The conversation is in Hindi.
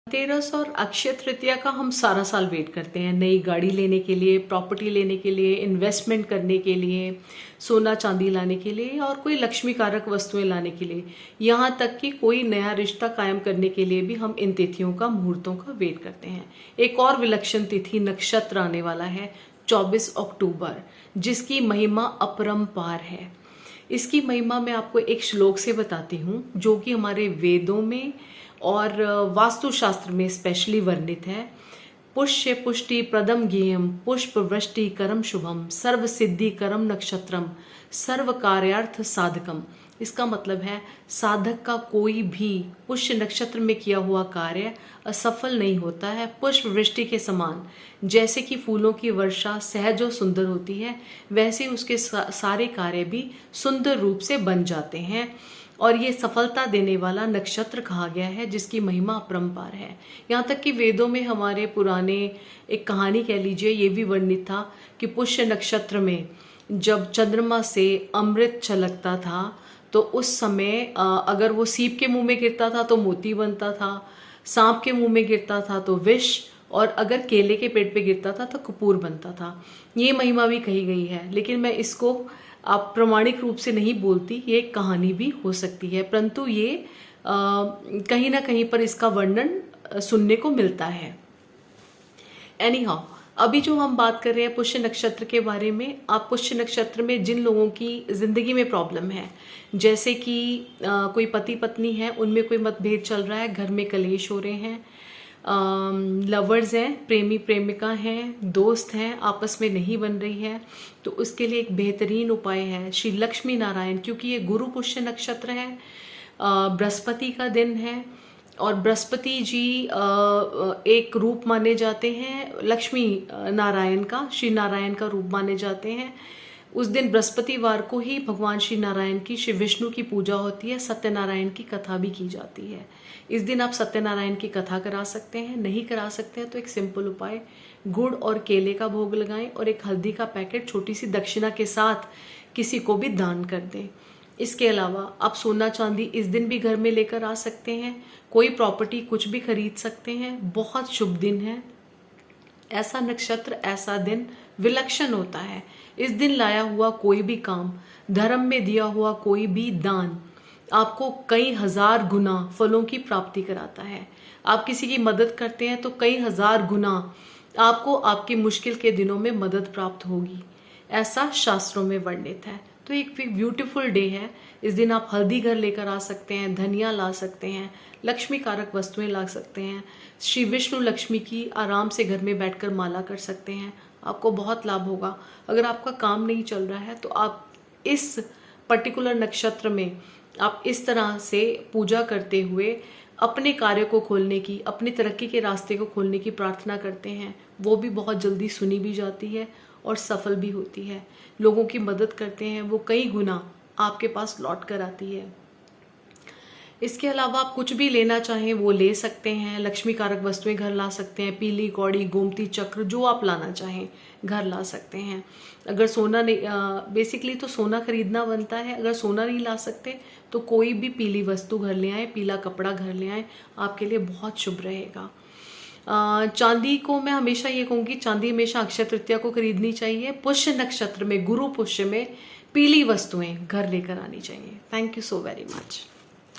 धनतेरस और अक्षय तृतीया का हम सारा साल वेट करते हैं, नई गाड़ी लेने के लिए, प्रॉपर्टी लेने के लिए, इन्वेस्टमेंट करने के लिए, सोना चांदी लाने के लिए और कोई लक्ष्मी कारक वस्तुएं लाने के लिए, यहाँ तक कि कोई नया रिश्ता कायम करने के लिए भी हम इन तिथियों का, मुहूर्तों का वेट करते हैं। एक और विलक्षण तिथि नक्षत्र आने वाला है 24 अक्टूबर, जिसकी महिमा अपरंपार है। इसकी महिमा मैं आपको एक श्लोक से बताती हूँ, जो कि हमारे वेदों में और वास्तुशास्त्र में स्पेशली वर्णित है। पुष्य पुष्टि प्रदम ज्ञेयम पुष्प वृष्टि करम शुभम सर्व सिद्धि करम नक्षत्रम सर्व कार्यार्थ साधकम। इसका मतलब है साधक का कोई भी पुष्य नक्षत्र में किया हुआ कार्य असफल नहीं होता है। पुष्प वृष्टि के समान, जैसे कि फूलों की वर्षा सहज और सुंदर होती है, वैसे उसके सारे कार्य भी सुंदर रूप से बन जाते हैं। और ये सफलता देने वाला नक्षत्र कहा गया है, जिसकी महिमा अपरंपार है। यहाँ तक कि वेदों में हमारे पुराने एक कहानी कह लीजिए, ये भी वर्णित था कि पुष्य नक्षत्र में जब चंद्रमा से अमृत छलकता था तो उस समय अगर वो सीप के मुंह में गिरता था तो मोती बनता था, सांप के मुंह में गिरता था तो विष, और अगर केले के पेड़ पे गिरता था तो कपूर बनता था। ये महिमा भी कही गई है, लेकिन मैं इसको आप प्रमाणिक रूप से नहीं बोलती, ये एक कहानी भी हो सकती है, परंतु ये कहीं ना कहीं पर इसका वर्णन सुनने को मिलता है। एनी हाउ, अभी जो हम बात कर रहे हैं पुष्य नक्षत्र के बारे में, आप पुष्य नक्षत्र में जिन लोगों की जिंदगी में प्रॉब्लम है, जैसे कि कोई पति पत्नी है, उनमें कोई मतभेद चल रहा है, घर में कलेश हो रहे हैं, लवर्स हैं, प्रेमी प्रेमिका हैं, दोस्त हैं, आपस में नहीं बन रही है, तो उसके लिए एक बेहतरीन उपाय है श्री लक्ष्मी नारायण। क्योंकि ये गुरु पुष्य नक्षत्र है, बृहस्पति का दिन है, और बृहस्पति जी एक रूप माने जाते हैं लक्ष्मी नारायण का, श्री नारायण का रूप माने जाते हैं। उस दिन बृहस्पतिवार को ही भगवान श्री नारायण की, श्री विष्णु की पूजा होती है, सत्यनारायण की कथा भी की जाती है। इस दिन आप सत्यनारायण की कथा करा सकते हैं, नहीं करा सकते हैं तो एक सिंपल उपाय, गुड़ और केले का भोग लगाएं और एक हल्दी का पैकेट छोटी सी दक्षिणा के साथ किसी को भी दान कर दें। इसके अलावा आप सोना चांदी इस दिन भी घर में लेकर आ सकते हैं, कोई प्रॉपर्टी कुछ भी खरीद सकते हैं। बहुत शुभ दिन है, ऐसा नक्षत्र, ऐसा दिन विलक्षण होता है। इस दिन लाया हुआ कोई भी काम, धर्म में दिया हुआ कोई भी दान आपको कई हजार गुना फलों की प्राप्ति कराता है। आप किसी की मदद करते हैं तो कई हजार गुना आपको आपकी मुश्किल के दिनों में मदद प्राप्त होगी, ऐसा शास्त्रों में वर्णित है। तो एक ब्यूटीफुल डे है। इस दिन आप हल्दी घर लेकर आ सकते हैं, धनिया ला सकते हैं, लक्ष्मी कारक वस्तुएं ला सकते हैं, श्री विष्णु लक्ष्मी की आराम से घर में बैठकर माला कर सकते हैं। आपको बहुत लाभ होगा। अगर आपका काम नहीं चल रहा है तो आप इस पर्टिकुलर नक्षत्र में आप इस तरह से पूजा करते हुए अपने कार्य को खोलने की, अपनी तरक्की के रास्ते को खोलने की प्रार्थना करते हैं। वो भी बहुत जल्दी सुनी भी जाती है और सफल भी होती है। लोगों की मदद करते हैं, वो कई गुना आपके पास लौट कर आती है। इसके अलावा आप कुछ भी लेना चाहें वो ले सकते हैं। लक्ष्मी कारक वस्तुएं घर ला सकते हैं, पीली कौड़ी, गोमती चक्र, जो आप लाना चाहें घर ला सकते हैं। अगर सोना नहीं, बेसिकली तो सोना खरीदना बनता है। अगर सोना नहीं ला सकते तो कोई भी पीली वस्तु घर ले आए, पीला कपड़ा घर ले आए, आपके लिए बहुत शुभ रहेगा। चांदी को मैं हमेशा ये कहूँगी, चांदी हमेशा अक्षय तृतीया को खरीदनी चाहिए। पुष्य नक्षत्र में, गुरु पुष्य में पीली वस्तुएं घर लेकर आनी चाहिए। Thank you so very much.